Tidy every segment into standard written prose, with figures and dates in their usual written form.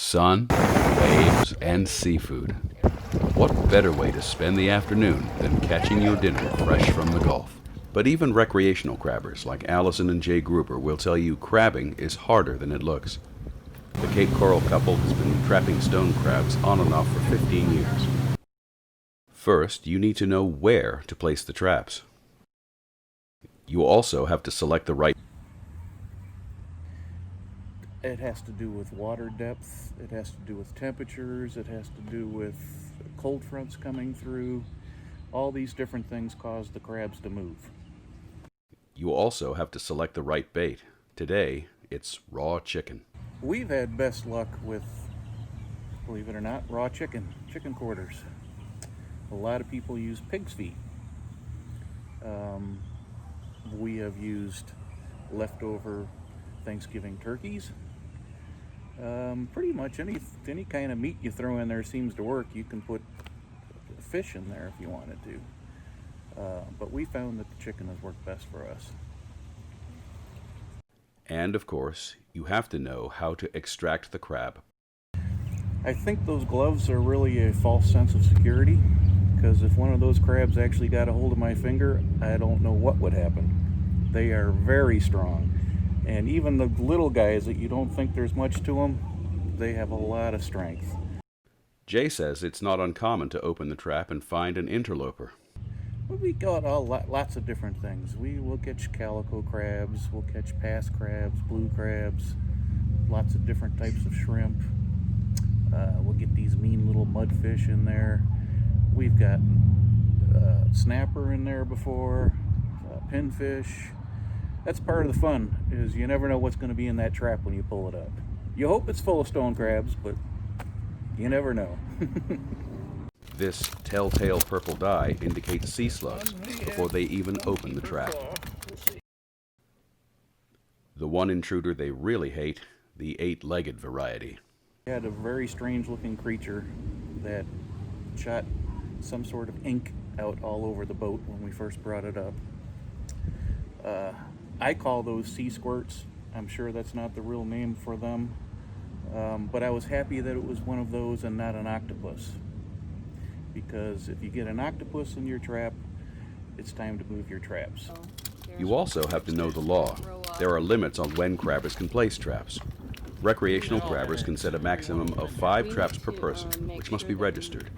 sun, waves, and seafood. What better way to spend the afternoon than catching your dinner fresh from the Gulf? But even recreational crabbers like Allison and Jay Gruber will tell you crabbing is harder than it looks. The Cape Coral couple has been trapping stone crabs on and off for 15 years. First, you need to know where to place the traps. You also have to select the right. It has to do with water depth, it has to do with temperatures, it has to do with cold fronts coming through. All these different things cause the crabs to move. You also have to select the right bait. Today, it's raw chicken. We've had best luck with, believe it or not, raw chicken quarters. A lot of people use pig's feet. We have used leftover Thanksgiving turkeys. Pretty much any kind of meat you throw in there seems to work. You can put fish in there if you wanted to. But we found that the chicken has worked best for us. And of course, you have to know how to extract the crab. I think those gloves are really a false sense of security, because if one of those crabs actually got a hold of my finger, I don't know what would happen. They are very strong. And even the little guys that you don't think there's much to them, they have a lot of strength. Jay says it's not uncommon to open the trap and find an interloper. We got lots of different things. We will catch calico crabs, we'll catch pass crabs, blue crabs, lots of different types of shrimp. We'll get these mean little mudfish in there. We've got snapper in there before, pinfish. That's part of the fun, is you never know what's going to be in that trap when you pull it up. You hope it's full of stone crabs, but you never know. This telltale purple dye indicates sea slugs before they even open the trap. The one intruder they really hate, the 8-legged variety. We had a very strange looking creature that shot some sort of ink out all over the boat when we first brought it up. I call those sea squirts. I'm sure that's not the real name for them. But I was happy that it was one of those and not an octopus. Because if you get an octopus in your trap, it's time to move your traps. You also have to know the law. There are limits on when crabbers can place traps. Recreational crabbers can set a maximum of 5 traps per person, which must be registered.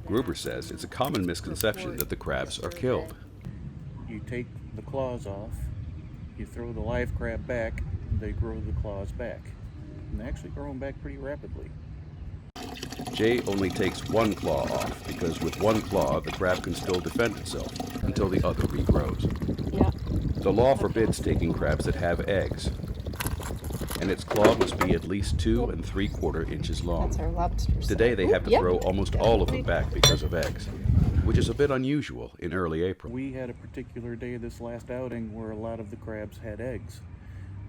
Gruber says it's a common misconception that the crabs are killed. You take the claws off, you throw the live crab back, they grow the claws back. And they actually grow them back pretty rapidly. Jay only takes one claw off because with one claw the crab can still defend itself until the other regrows. Yeah. The law forbids taking crabs that have eggs, and its claw must be at least 2 3/4 inches long. That's our lobsters. Today they have to Yep. throw almost all of them back because of eggs, which is a bit unusual in early April. We had a particular day this last outing where a lot of the crabs had eggs.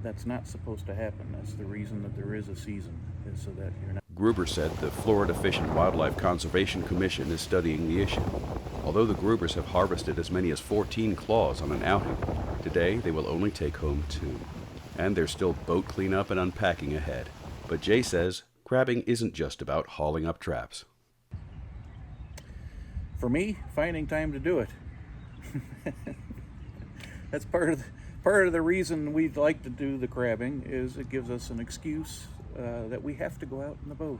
That's not supposed to happen. That's the reason that there is a season, is so that you're not. Gruber said the Florida Fish and Wildlife Conservation Commission is studying the issue. Although the Grubers have harvested as many as 14 claws on an outing, today they will only take home 2. And there's still boat cleanup and unpacking ahead. But Jay says crabbing isn't just about hauling up traps. For me, finding time to do it. That's part of the reason we'd like to do the crabbing, is it gives us an excuse that we have to go out in the boat.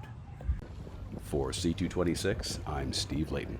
For C226, I'm Steve Layton.